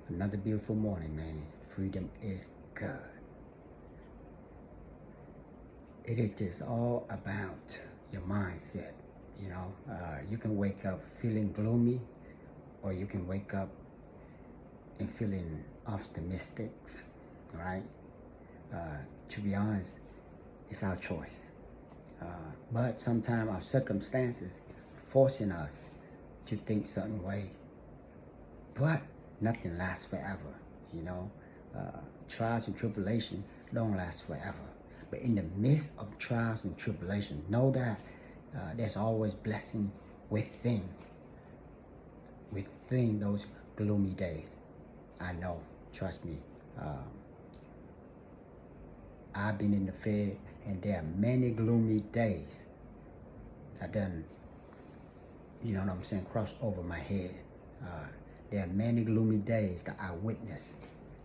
Another beautiful morning, man. Freedom is good. It is just all about your mindset. You can wake up feeling gloomy, or you can wake up and feeling optimistic, right? To be honest, it's our choice. But sometimes our circumstances forcing us to think certain way. But nothing lasts forever, you know. Trials and tribulation don't last forever. But in the midst of trials and tribulation, know that there's always blessing within those gloomy days. I know, trust me. I've been in the Fed, and there are many gloomy days that done, you know what I'm saying, cross over my head. There are many gloomy days that I witnessed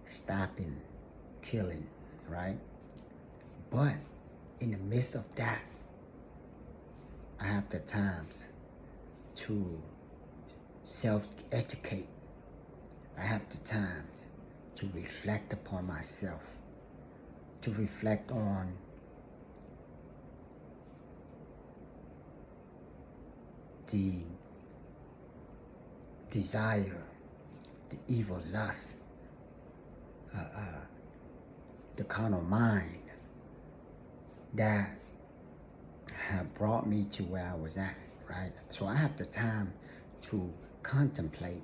stopping, killing, right? But in the midst of that, I have the times to self-educate. I have the times to reflect upon myself, to reflect on the desire, the evil lust, the carnal mind that have brought me to where I was at, right? So I have the time to contemplate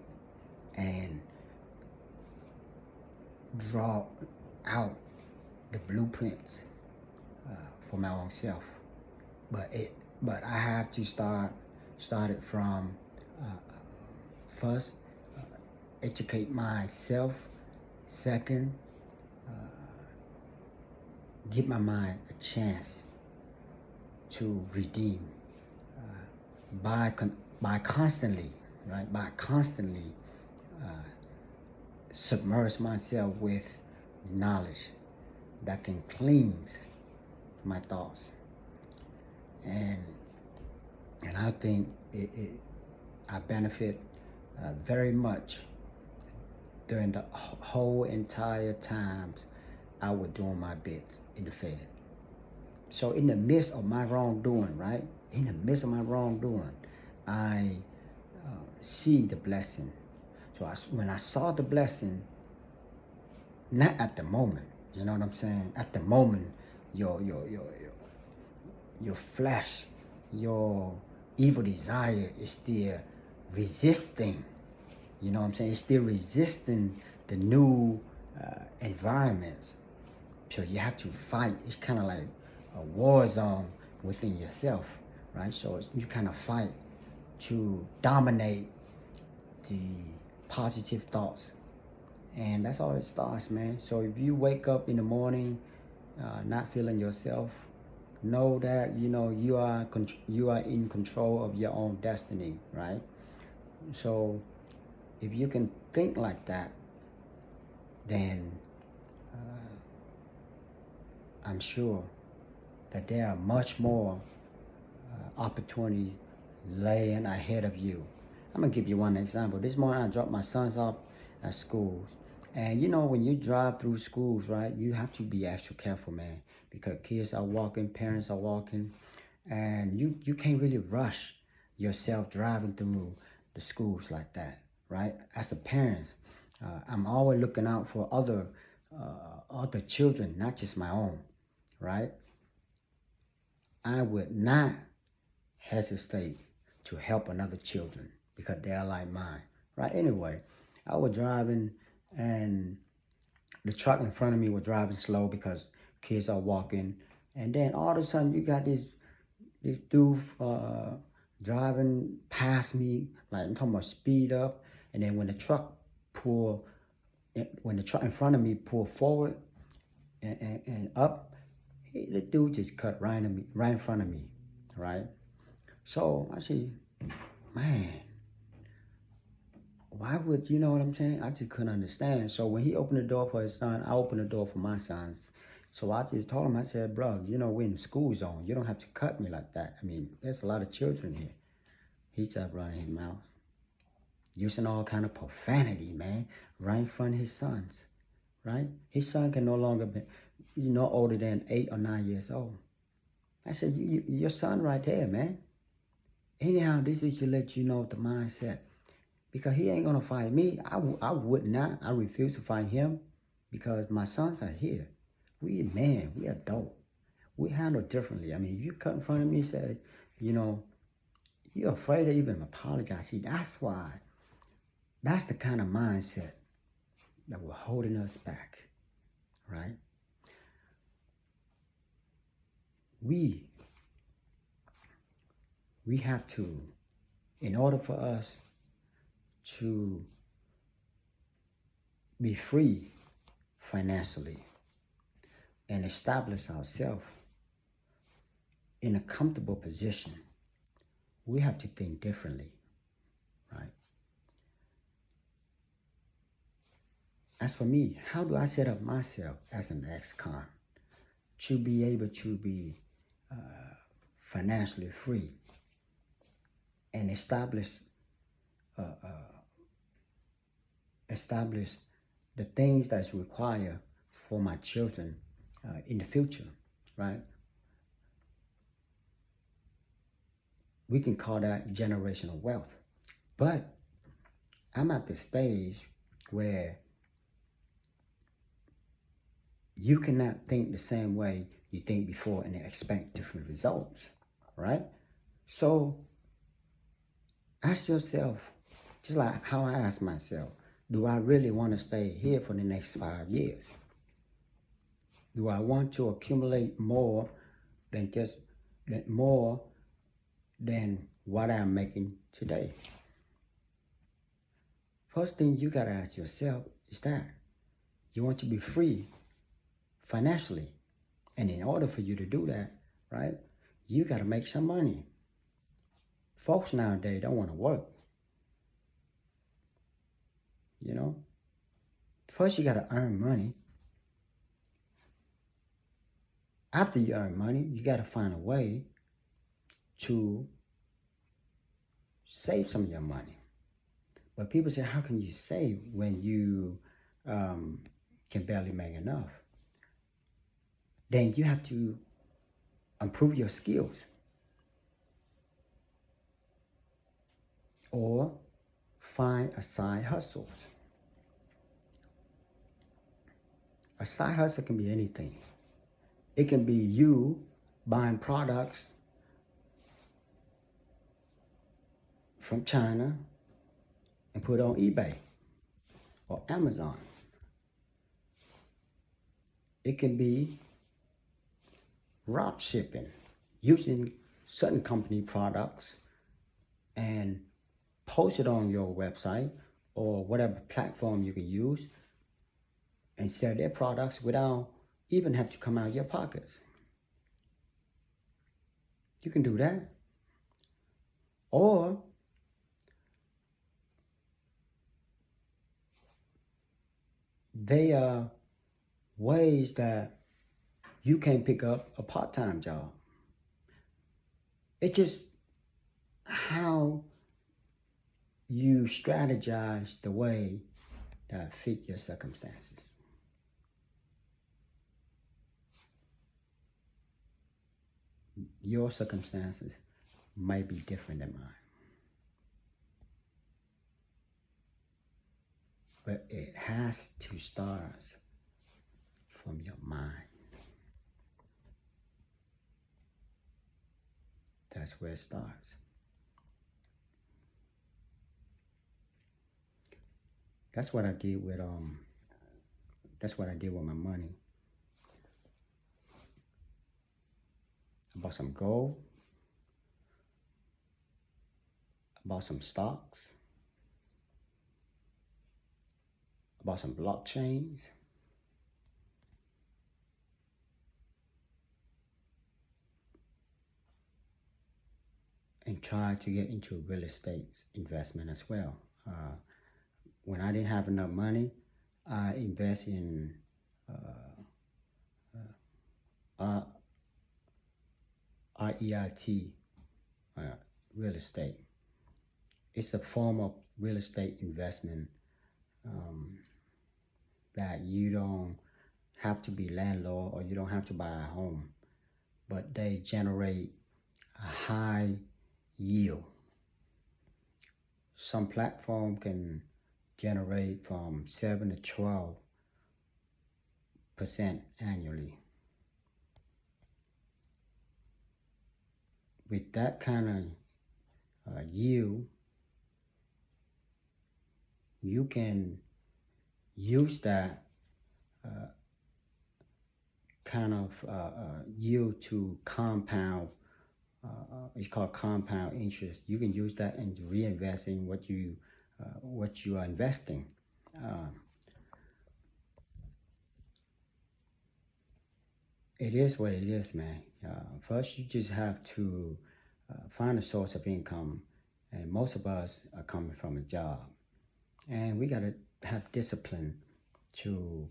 and draw out the blueprints for my own self. But I have to start it from first, educate myself. Second, give my mind a chance to redeem by constantly, right? By constantly submerge myself with knowledge that can cleanse my thoughts, and I think I benefit very much during the whole entire times I was doing my bit in the Fed. So in the midst of my wrongdoing, right? In the midst of my wrongdoing, I see the blessing. So when I saw the blessing, not at the moment, you know what I'm saying? At the moment, your flesh, your evil desire is still resisting. You know what I'm saying? It's still resisting the new environments. So you have to fight. It's kind of like a war zone within yourself, right? So you kind of fight to dominate the positive thoughts. And that's how it starts, man. So if you wake up in the morning not feeling yourself, know that you are in control of your own destiny, right? So if you can think like that, then I'm sure that there are much more opportunities laying ahead of you. I'm gonna give you one example. This morning I dropped my sons off at school, and when you drive through schools, right, you have to be extra careful, man, because kids are walking, parents are walking, and you can't really rush yourself driving through the schools like that, right? As a parent, I'm always looking out for other children, not just my own, right? I would not hesitate to help another children because they are like mine, right? Anyway, I was driving, and the truck in front of me was driving slow because kids are walking, and then all of a sudden you got this dude driving past me, like I'm talking about speed up, and then when the truck in front of me pulled forward and up, the dude just cut right in front of me, right? So I said, man, why would, you know what I'm saying? I just couldn't understand. So when he opened the door for his son, I opened the door for my sons. So I just told him, I said, bro, we're in the school zone. You don't have to cut me like that. I mean, there's a lot of children here. He started running his mouth. using all kind of profanity, man, right in front of his sons, right? His son can no longer be, older than 8 or 9 years old. I said, your son right there, man. Anyhow, this is to let you know the mindset. Because he ain't going to fight me. I would not. I refuse to fight him because my sons are here. We men, we adult. We handle differently. I mean, if you cut in front of me and say, you're afraid to even apologize. See, that's why. That's the kind of mindset that we're holding us back, right? We have to, in order for us to be free financially and establish ourselves in a comfortable position, we have to think differently, right? As for me, how do I set up myself as an ex-con to be able to be financially free and establish the things that's required for my children in the future, right? We can call that generational wealth. But I'm at the stage where you cannot think the same way you think before and expect different results, right? So ask yourself, just like how I ask myself, do I really want to stay here for the next 5 years? Do I want to accumulate more than what I'm making today? First thing you got to ask yourself is that you want to be free financially. And in order for you to do that, right, you got to make some money. Folks nowadays don't want to work. First you got to earn money. After you earn money, you got to find a way to save some of your money. But people say, how can you save when you can barely make enough? Then you have to improve your skills. Or find a side hustle. A side hustle can be anything. It can be you buying products from China and put on eBay or Amazon. It can be drop shipping, using certain company products and post it on your website or whatever platform you can use and sell their products without even have to come out of your pockets. You can do that. Or they are ways that you can pick up a part-time job. It's just how you strategize the way that fit your circumstances. Your circumstances might be different than mine. But it has to start from your mind. That's where it starts. That's what I did with my money. I bought some gold. I bought some stocks. I bought some blockchains. And tried to get into real estate investment as well. When I didn't have enough money, I invest in REIT, real estate. It's a form of real estate investment that you don't have to be landlord or you don't have to buy a home, but they generate a high yield. Some platform can generate from 7 to 12% annually. With that kind of yield, you can use that kind of yield to compound. It's called compound interest. You can use that and reinvest in what you are investing. It is what it is, man. First, you just have to find a source of income, and most of us are coming from a job, and we gotta have discipline to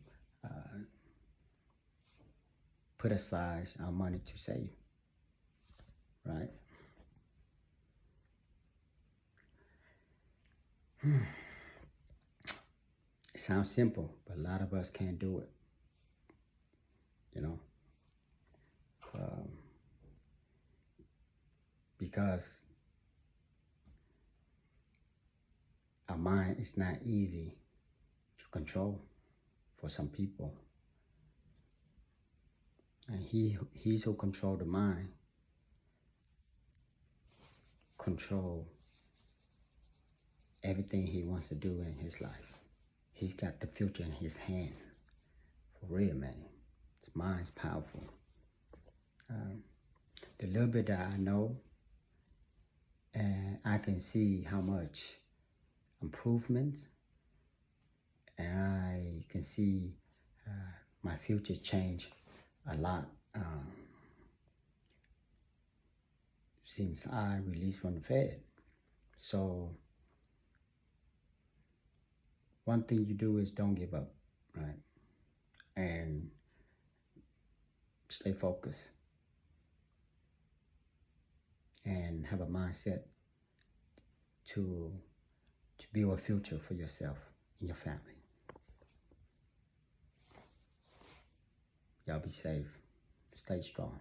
put aside our money to save, right? It sounds simple, but a lot of us can't do it, you know, because our mind is not easy to control for some people. And he's who control the mind, control everything he wants to do in his life. He's got the future in his hand. For real, man. His mind's powerful. The little bit that I know, and I can see how much improvement, and I can see my future change a lot since I released from the Fed. So one thing you do is don't give up, right? And stay focused and have a mindset to build a future for yourself and your family. Y'all be safe. Stay strong.